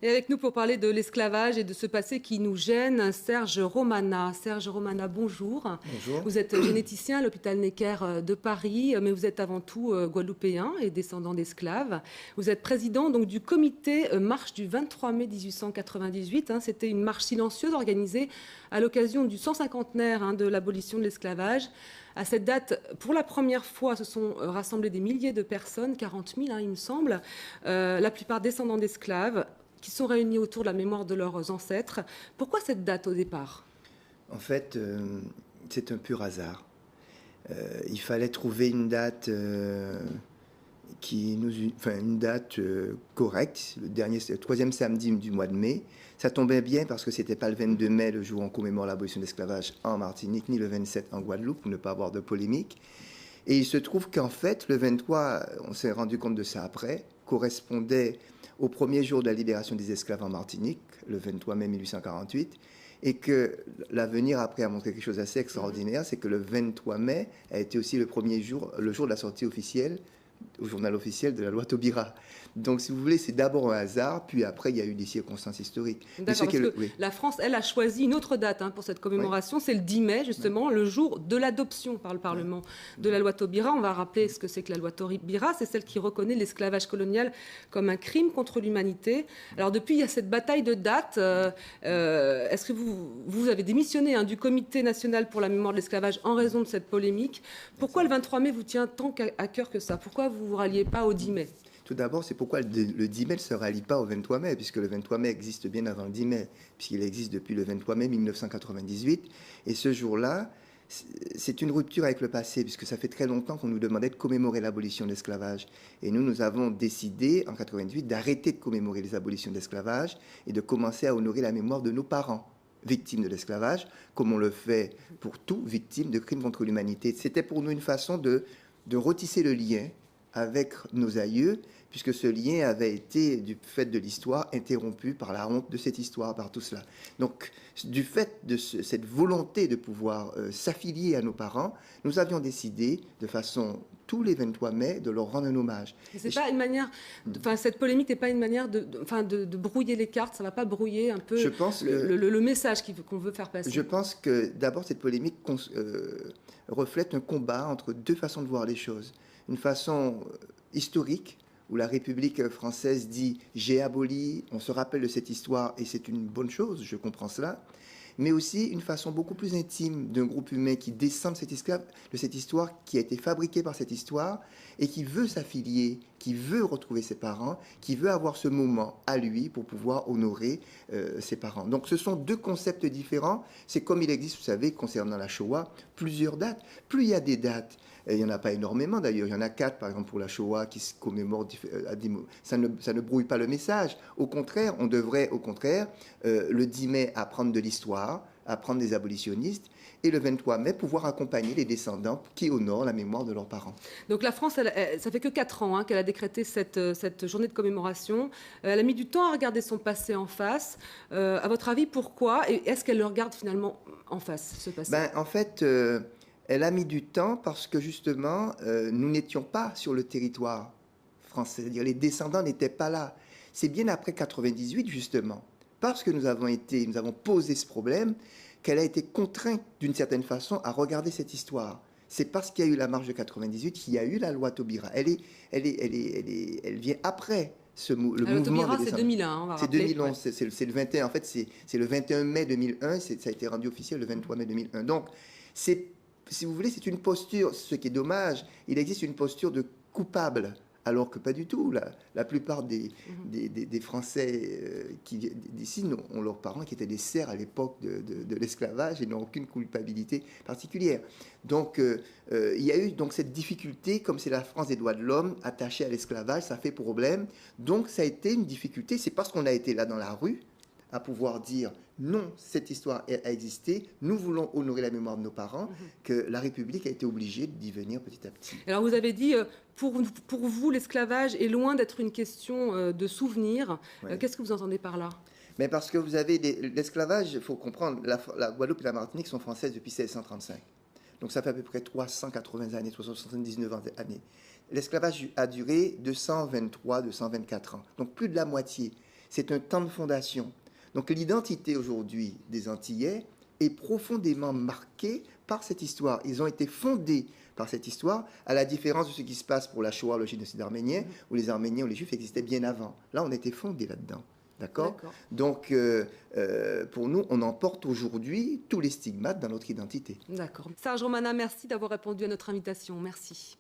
Et avec nous pour parler de l'esclavage et de ce passé qui nous gêne, Serge Romana. Serge Romana, bonjour. Bonjour. Vous êtes généticien à l'hôpital Necker de Paris, mais vous êtes avant tout guadeloupéen et descendant d'esclaves. Vous êtes président donc, du comité marche du 23 mai 1898. C'était une marche silencieuse organisée à l'occasion du 150e de l'abolition de l'esclavage. À cette date, pour la première fois, se sont rassemblés des milliers de personnes, 40 000 il me semble, la plupart descendants d'esclaves, qui sont réunis autour de la mémoire de leurs ancêtres. Pourquoi cette date au départ ? En fait, c'est un pur hasard. Il fallait trouver une date, une date correcte. Le troisième samedi du mois de mai. Ça tombait bien parce que c'était pas le 22 mai, le jour où on commémore l'abolition de l'esclavage en Martinique, ni le 27 en Guadeloupe, pour ne pas avoir de polémique. Et il se trouve qu'en fait, le 23, on s'est rendu compte de ça après, correspondait au premier jour de la libération des esclaves en Martinique, le 23 mai 1848, et que l'avenir après a montré quelque chose d'assez extraordinaire, c'est que le 23 mai a été aussi le jour de la sortie officielle, au journal officiel de la loi Taubira. Donc, si vous voulez, c'est d'abord un hasard, puis après, il y a eu des circonstances historiques. D'accord, parce que la France, elle, a choisi une autre date pour cette commémoration. Oui. C'est le 10 mai, justement, le jour de l'adoption par le Parlement de la loi Taubira. On va rappeler ce que c'est que la loi Taubira. C'est celle qui reconnaît l'esclavage colonial comme un crime contre l'humanité. Alors, depuis, il y a cette bataille de dates. Est-ce que vous avez démissionné du Comité national pour la mémoire de l'esclavage en raison de cette polémique? Pourquoi le 23 mai vous tient tant à cœur que ça? Pourquoi vous ne vous ralliez pas au 10 mai? Tout d'abord, c'est pourquoi le 10 mai ne se rallie pas au 23 mai, puisque le 23 mai existe bien avant le 10 mai, puisqu'il existe depuis le 23 mai 1998. Et ce jour-là, c'est une rupture avec le passé, puisque ça fait très longtemps qu'on nous demandait de commémorer l'abolition de l'esclavage. Et nous avons décidé, en 1998, d'arrêter de commémorer les abolitions de l'esclavage et de commencer à honorer la mémoire de nos parents victimes de l'esclavage, comme on le fait pour tout victime de crimes contre l'humanité. C'était pour nous une façon de retisser le lien avec nos aïeux, puisque ce lien avait été, du fait de l'histoire, interrompu par la honte de cette histoire, par tout cela. Donc, du fait de cette volonté de pouvoir s'affilier à nos parents, nous avions décidé, de façon, tous les 23 mai, de leur rendre un hommage. C'est pas une manière, cette polémique n'est pas une manière de brouiller les cartes, ça ne va pas brouiller un peu le message qu'on veut faire passer. Je pense que, d'abord, cette polémique reflète un combat entre deux façons de voir les choses. Une façon historique, où la République française dit « j'ai aboli », on se rappelle de cette histoire et c'est une bonne chose, je comprends cela, mais aussi une façon beaucoup plus intime d'un groupe humain qui descend de cette histoire, qui a été fabriquée par cette histoire et qui veut s'affilier, qui veut retrouver ses parents, qui veut avoir ce moment à lui pour pouvoir honorer ses parents. Donc ce sont deux concepts différents. C'est comme il existe, vous savez, concernant la Shoah, plusieurs dates. Plus il y a des dates, il n'y en a pas énormément d'ailleurs, il y en a 4 par exemple pour la Shoah qui se commémore, ça ne brouille pas le message. Au contraire, on devrait le 10 mai apprendre de l'histoire, apprendre des abolitionnistes, et le 23 mai pouvoir accompagner les descendants qui honorent la mémoire de leurs parents. Donc la France, ça fait que 4 ans qu'elle a décrété cette journée de commémoration. Elle a mis du temps à regarder son passé en face. À votre avis, pourquoi? Et est-ce qu'elle le regarde finalement en face, ce passé? En fait, elle a mis du temps parce que justement, nous n'étions pas sur le territoire français. C'est-à-dire les descendants n'étaient pas là. C'est bien après 98 justement, parce que nous avons posé ce problème, qu'elle a été contrainte d'une certaine façon à regarder cette histoire. C'est parce qu'il y a eu la marche de 98 qu'il y a eu la loi Taubira. Elle vient après le mouvement Taubira, des c'est 2001, on va c'est rappeler. 2011, c'est le 21. En fait, c'est le 21 mai 2001. Ça a été rendu officiel le 23 mai 2001. Donc, si vous voulez, c'est une posture, ce qui est dommage, il existe une posture de coupable, alors que pas du tout. La plupart des Français qui viennent d'ici ont leurs parents qui étaient des serfs à l'époque de l'esclavage et n'ont aucune culpabilité particulière. Donc, il y a eu donc cette difficulté, comme c'est la France des droits de l'homme attachée à l'esclavage, ça fait problème. Donc, ça a été une difficulté. C'est parce qu'on a été là dans la rue, à pouvoir dire non, cette histoire a existé, nous voulons honorer la mémoire de nos parents, que la République a été obligée d'y venir petit à petit. Alors vous avez dit, pour vous, l'esclavage est loin d'être une question de souvenir. Ouais. Qu'est-ce que vous entendez par là? Mais parce que vous avez l'esclavage, il faut comprendre, la Guadeloupe et la Martinique sont françaises depuis 1635. Donc ça fait à peu près 380 années, 379 années. L'esclavage a duré 223, 224 ans, donc plus de la moitié. c'est un temps de fondation. Donc l'identité aujourd'hui des Antillais est profondément marquée par cette histoire. Ils ont été fondés par cette histoire, à la différence de ce qui se passe pour la Shoah, le génocide arménien, où les Arméniens ou les Juifs existaient bien avant. Là, on était fondés là-dedans. D'accord. Donc, pour nous, on emporte aujourd'hui tous les stigmates dans notre identité. D'accord. Serge Romana, merci d'avoir répondu à notre invitation. Merci.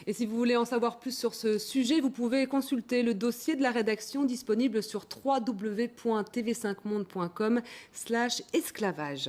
Et si vous voulez en savoir plus sur ce sujet, vous pouvez consulter le dossier de la rédaction disponible sur www.tv5monde.com/esclavage.